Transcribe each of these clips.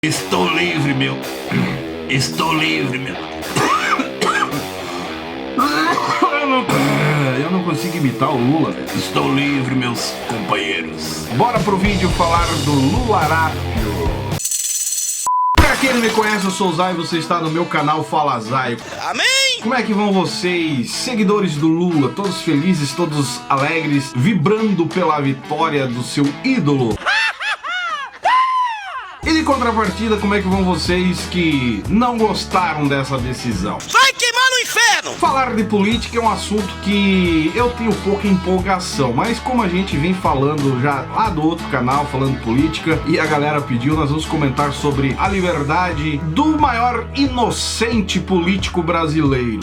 Estou livre, meu. Estou livre, meu. Eu não consigo imitar o Lula, velho. Estou livre, meus companheiros. Bora pro vídeo falar do Lularápio. Pra quem não me conhece, eu sou o Zay e você está no meu canal Fala Zay. Amém! Como é que vão vocês, seguidores do Lula? Todos felizes, todos alegres, vibrando pela vitória do seu ídolo? E de contrapartida, como é que vão vocês que não gostaram dessa decisão? Vai queimar no inferno! Falar de política é um assunto que eu tenho pouca empolgação, mas como a gente vem falando já lá do outro canal, falando política, e a galera pediu, nós vamos comentar sobre a liberdade do maior inocente político brasileiro.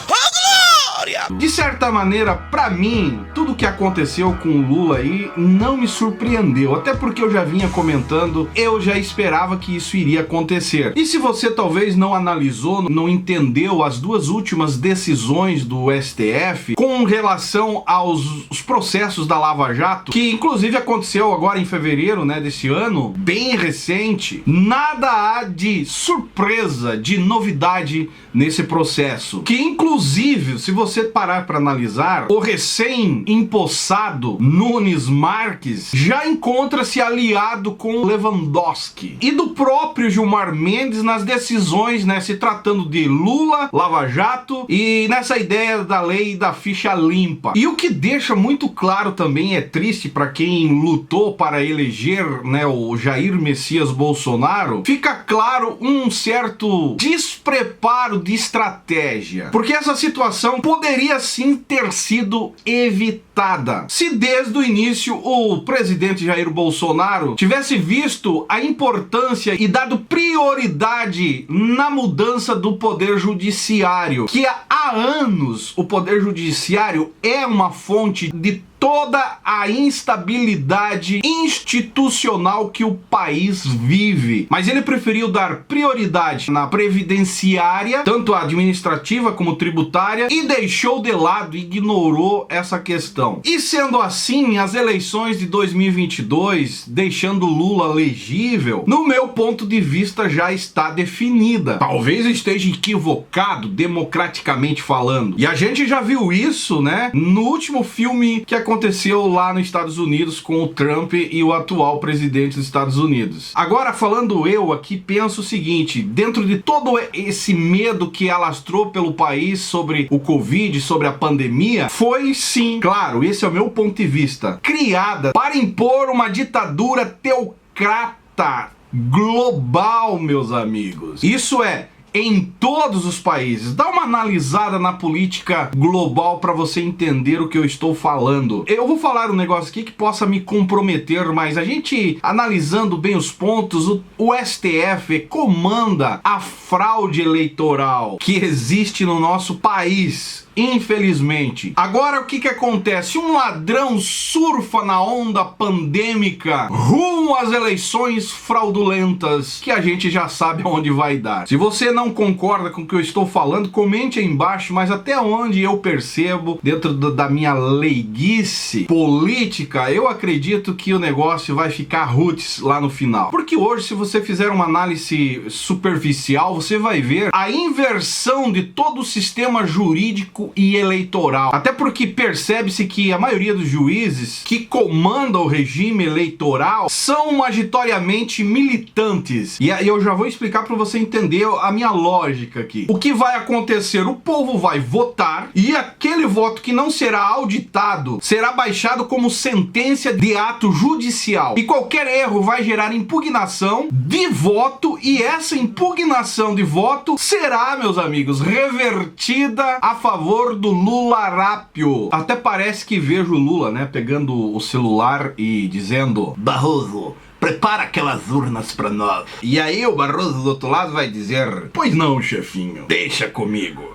De certa maneira, pra mim, tudo que aconteceu com o Lula aí não me surpreendeu, até porque eu já vinha comentando, eu já esperava que isso iria acontecer. E se você talvez não analisou, não entendeu as duas últimas decisões do STF com relação aos processos da Lava Jato, que inclusive aconteceu agora em fevereiro, né, desse ano, bem recente, nada há de surpresa, de novidade nesse processo, que inclusive, se você parar para analisar, o recém-empossado Nunes Marques já encontra-se aliado com Lewandowski e do próprio Gilmar Mendes nas decisões, né, se tratando de Lula, Lava Jato e nessa ideia da lei da ficha limpa. E o que deixa muito claro também, é triste para quem lutou para eleger, né, o Jair Messias Bolsonaro, fica claro um certo despreparo de estratégia, porque essa situação poderia sim ter sido evitada se desde o início o presidente Jair Bolsonaro tivesse visto a importância e dado prioridade na mudança do poder judiciário, que há anos o poder judiciário é uma fonte de toda a instabilidade institucional que o país vive. Mas ele preferiu dar prioridade na previdenciária, tanto a administrativa como tributária, e deixou de lado, ignorou essa questão. E sendo assim, as eleições de 2022, deixando Lula elegível, no meu ponto de vista já está definida. Talvez esteja equivocado, democraticamente falando. E a gente já viu isso, né, no último filme que aconteceu lá nos Estados Unidos com o Trump e o atual presidente dos Estados Unidos. Agora, falando eu aqui, penso o seguinte: dentro de todo esse medo que alastrou pelo país sobre o Covid, sobre a pandemia, foi sim, claro, esse é o meu ponto de vista, criada para impor uma ditadura teocrata global, meus amigos. Isso é, em todos os países. Dá uma analisada na política global para você entender o que eu estou falando. Eu vou falar um negócio aqui que possa me comprometer, mas a gente, analisando bem os pontos, o STF comanda a fraude eleitoral que existe no nosso país, infelizmente. Agora, o que acontece? Um ladrão surfa na onda pandêmica rumo às eleições fraudulentas, que a gente já sabe aonde vai dar. Se você não concorda com o que eu estou falando, comente aí embaixo, mas até onde eu percebo, dentro da minha leiguice política, eu acredito que o negócio vai ficar roots lá no final. Porque hoje, se você fizer uma análise superficial, você vai ver a inversão de todo o sistema jurídico e eleitoral. Até porque percebe-se que a maioria dos juízes que comandam o regime eleitoral são majoritariamente militantes. E aí eu já vou explicar para você entender a minha lógica aqui. O que vai acontecer? O povo vai votar e aquele voto que não será auditado será baixado como sentença de ato judicial. E qualquer erro vai gerar impugnação de voto, e essa impugnação de voto será, meus amigos, revertida a favor do Lularápio. Até parece que vejo o Lula, né, pegando o celular e dizendo: Barroso, prepara aquelas urnas pra nós. E aí o Barroso do outro lado vai dizer: pois não, chefinho, deixa comigo.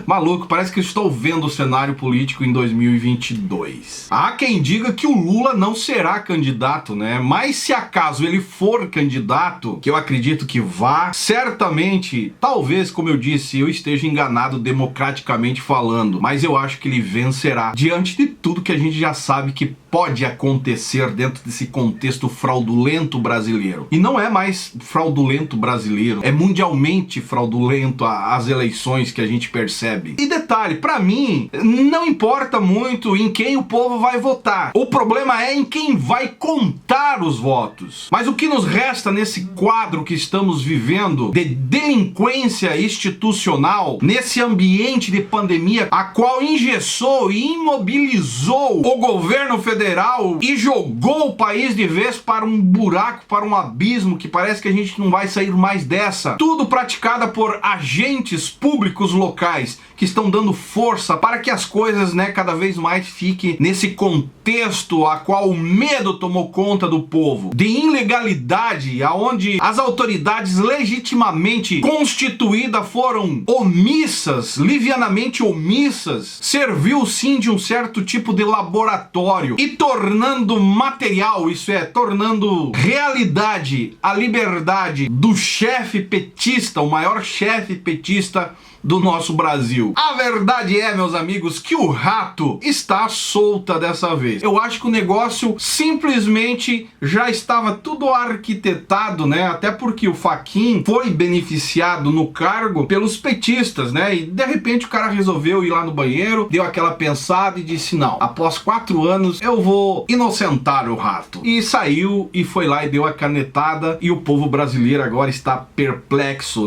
Maluco, parece que estou vendo o cenário político em 2022. Há quem diga que o Lula não será candidato, né? Mas se acaso ele for candidato, que eu acredito que vá, certamente, talvez, como eu disse, eu esteja enganado democraticamente falando, mas eu acho que ele vencerá, diante de tudo que a gente já sabe que pode acontecer dentro desse contexto fraudulento brasileiro. E não é mais fraudulento brasileiro, é mundialmente fraudulento as eleições que a gente percebe. E detalhe, pra mim, não importa muito em quem o povo vai votar. O problema é em quem vai contar os votos. Mas o que nos resta nesse quadro que estamos vivendo de delinquência institucional, nesse ambiente de pandemia, a qual engessou e imobilizou o governo federal e jogou o país de vez para um buraco, para um abismo que parece que a gente não vai sair mais dessa. Tudo praticada por agentes públicos locais que estão dando força para que as coisas, cada vez mais fiquem nesse contexto a qual o medo tomou conta do povo, de ilegalidade, aonde as autoridades legitimamente constituídas foram omissas, livianamente omissas, serviu sim de um certo tipo de laboratório e tornando material, isso é, tornando realidade a liberdade do chefe petista, o maior chefe petista do nosso Brasil. A verdade é, meus amigos, que o rato está solta dessa vez. Eu acho que o negócio simplesmente já estava tudo arquitetado, até porque o Fachin foi beneficiado no cargo pelos petistas, e de repente o cara resolveu ir lá no banheiro, deu aquela pensada e disse, não, após 4 anos eu vou inocentar o rato. E saiu e foi lá e deu a canetada e o povo brasileiro agora está perplexo,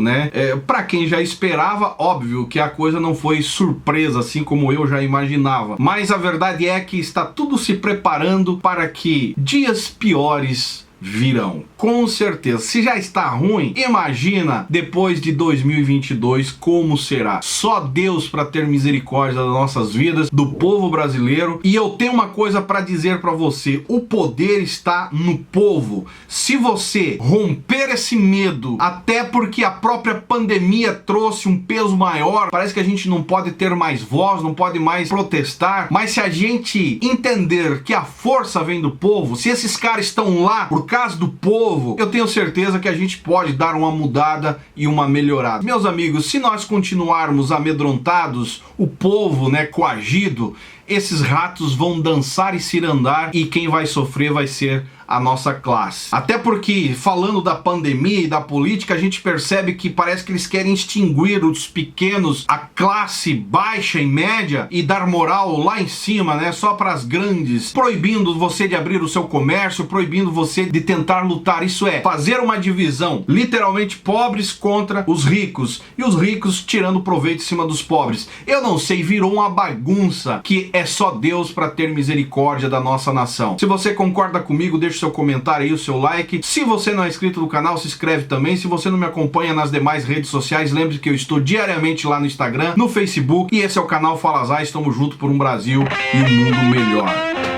pra quem já esperava, óbvio que a coisa não foi surpresa, assim como eu já imaginava. Mas a verdade é que está tudo se preparando para que dias piores virão, com certeza. Se já está ruim, imagina depois de 2022 como será. Só Deus para ter misericórdia das nossas vidas, do povo brasileiro. E eu tenho uma coisa para dizer para você: o poder está no povo. Se você romper esse medo, até porque a própria pandemia trouxe um peso maior, parece que a gente não pode ter mais voz, não pode mais protestar, mas se a gente entender que a força vem do povo, se esses caras estão lá por causa do povo, eu tenho certeza que a gente pode dar uma mudada e uma melhorada. Meus amigos, se nós continuarmos amedrontados, o povo, coagido, esses ratos vão dançar e cirandar e quem vai sofrer vai ser a nossa classe. Até porque, falando da pandemia e da política, a gente percebe que parece que eles querem extinguir os pequenos, a classe baixa e média e dar moral lá em cima, só para as grandes, proibindo você de abrir o seu comércio, proibindo você de tentar lutar. Isso é, fazer uma divisão, literalmente pobres contra os ricos e os ricos tirando proveito em cima dos pobres. Eu não sei, virou uma bagunça que é só Deus para ter misericórdia da nossa nação. Se você concorda comigo, deixa seu comentário aí, o seu like. Se você não é inscrito no canal, se inscreve também. Se você não me acompanha nas demais redes sociais, lembre que eu estou diariamente lá no Instagram, no Facebook, e esse é o canal Fala Zay. Estamos juntos por um Brasil e um mundo melhor.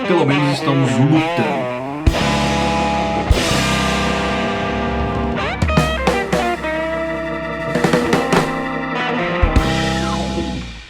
Pelo menos estamos lutando.